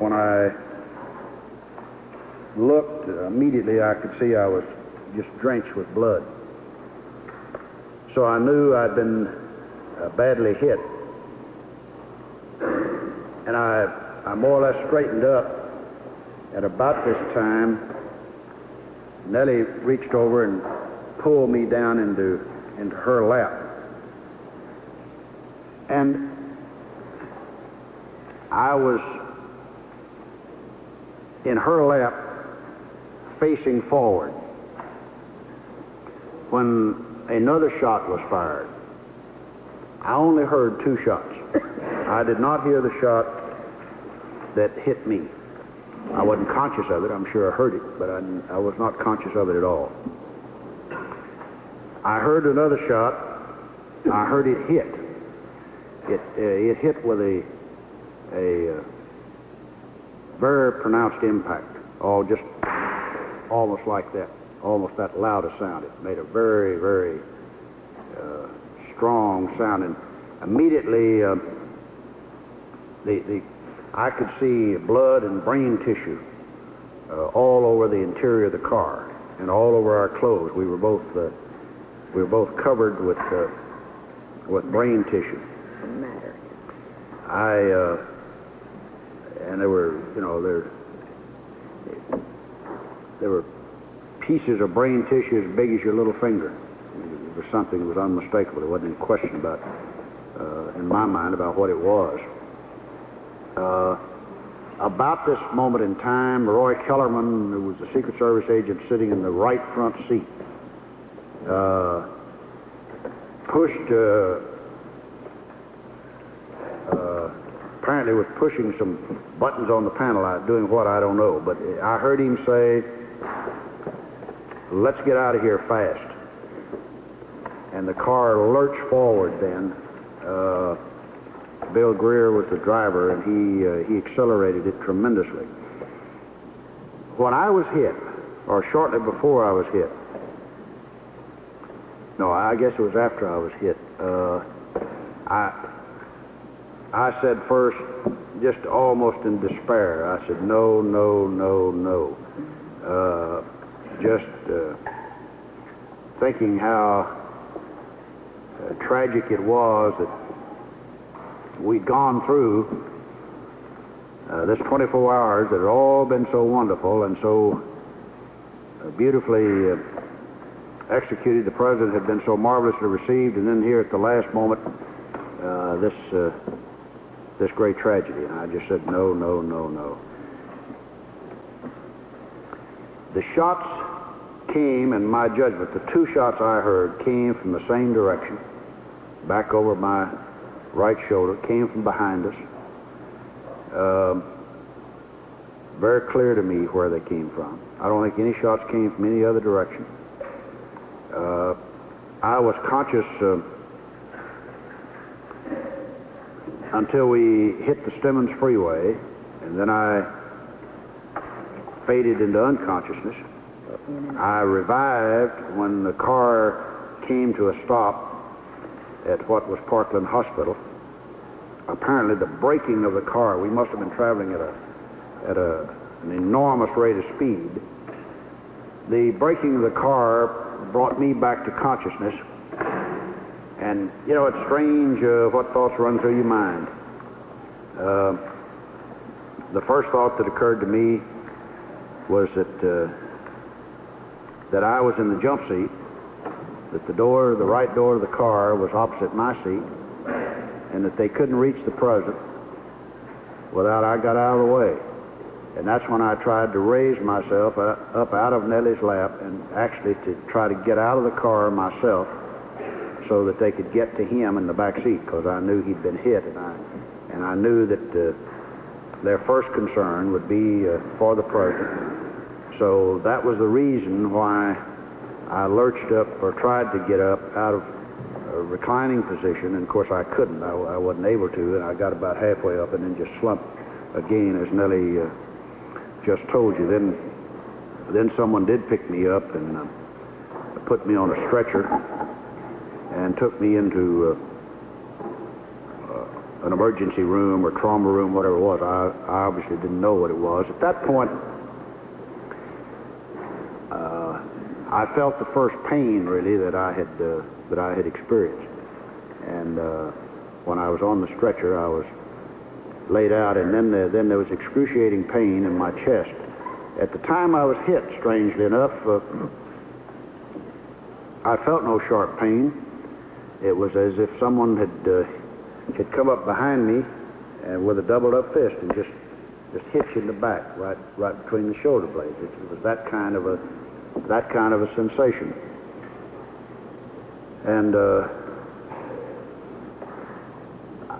when I looked, immediately I could see I was just drenched with blood. So I knew I'd been badly hit. And I more or less straightened up. At about this time, Nellie reached over and pulled me down into her lap. And I was in her lap facing forward when another shot was fired. I only heard 2 shots. I did not hear the shot that hit me. I wasn't conscious of it. I'm sure I heard it, but I was not conscious of it at all. I heard another shot. I heard it hit. It hit with a very pronounced impact, just almost like that, almost that loud a sound. It made a very, very strong sound, and immediately I could see blood and brain tissue all over the interior of the car and all over our clothes. We were both covered with brain tissue. What's the matter? And there were, there were pieces of brain tissue as big as your little finger. It was something that was unmistakable. There wasn't any question about, in my mind, about what it was. About this moment in time, Roy Kellerman, who was a Secret Service agent sitting in the right front seat, pushed, apparently was pushing some buttons on the panel, doing what, I don't know, but I heard him say, "Let's get out of here fast." And the car lurched forward then. Bill Greer was the driver, and he accelerated it tremendously. When I was hit, or shortly before I was hit, no, I guess it was after I was hit, I said first, just almost in despair, I said, no, no, no, no. Just thinking how tragic it was that we'd gone through this 24 hours that had all been so wonderful and so beautifully executed. The president had been so marvelously received, and then here at the last moment, this great tragedy. And I just said, no, no, no, no. The shots came, in my judgment, the 2 shots I heard came from the same direction, back over my right shoulder, came from behind us. Very clear to me where they came from. I don't think any shots came from any other direction. I was conscious until we hit the Stemmons Freeway, and then I faded into unconsciousness. I revived when the car came to a stop at what was Parkland Hospital. Apparently the braking of the car, we must have been traveling at an enormous rate of speed. The braking of the car brought me back to consciousness. And, it's strange what thoughts run through your mind. The first thought that occurred to me was that I was in the jump seat, that the right door of the car was opposite my seat, and that they couldn't reach the president without I got out of the way. And that's when I tried to raise myself up out of Nellie's lap and actually to try to get out of the car myself so that they could get to him in the back seat, because I knew he'd been hit, and I knew that their first concern would be for the president. So that was the reason why I lurched up, or tried to get up out of a reclining position, and of course I couldn't. I wasn't able to, and I got about halfway up and then just slumped again, as Nellie just told you. Then someone did pick me up and put me on a stretcher and took me into an emergency room or trauma room, whatever it was. I obviously didn't know what it was. At that point, I felt the first pain, really, that I had experienced. And when I was on the stretcher, I was laid out, and then there was excruciating pain in my chest. At the time I was hit, strangely enough, I felt no sharp pain. It was as if someone had come up behind me and with a doubled-up fist and just hit you in the back, right between the shoulder blades. It was that kind of a sensation. And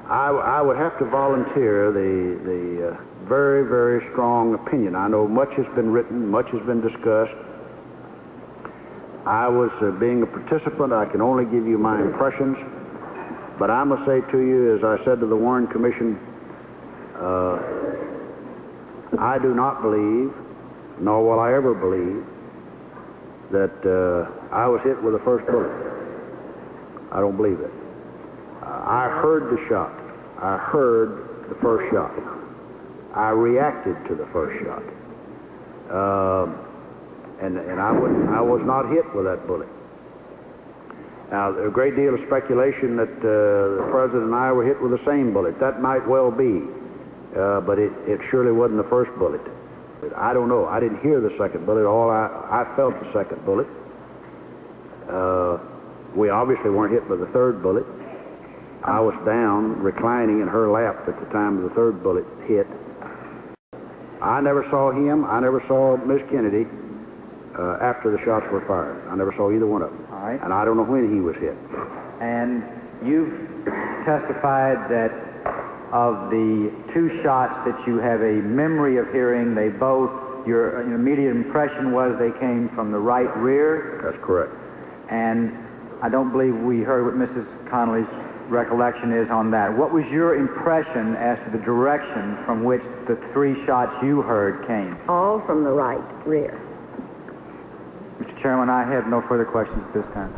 I would have to volunteer the very, very strong opinion. I know much has been written, much has been discussed. I was, being a participant, I can only give you my impressions, but I must say to you, as I said to the Warren Commission, I do not believe, nor will I ever believe, that I was hit with the first bullet. I don't believe it. I heard the shot. I heard the first shot. I reacted to the first shot. And I was not hit with that bullet. Now, a great deal of speculation that the President and I were hit with the same bullet. That might well be, but it surely wasn't the first bullet. I don't know. I didn't hear the second bullet. I felt the second bullet. We obviously weren't hit by the third bullet. I was down, reclining in her lap at the time the third bullet hit. I never saw him. I never saw Miss Kennedy after the shots were fired. I never saw either one of them. All right. And I don't know when he was hit. And you've testified that of the two shots that you have a memory of hearing, they both, your immediate impression was they came from the right rear. That's correct. And I don't believe we heard what Mrs. Connally's recollection is on that. What was your impression as to the direction from which the three shots you heard came? All from the right rear. Mr. Chairman, I have no further questions at this time.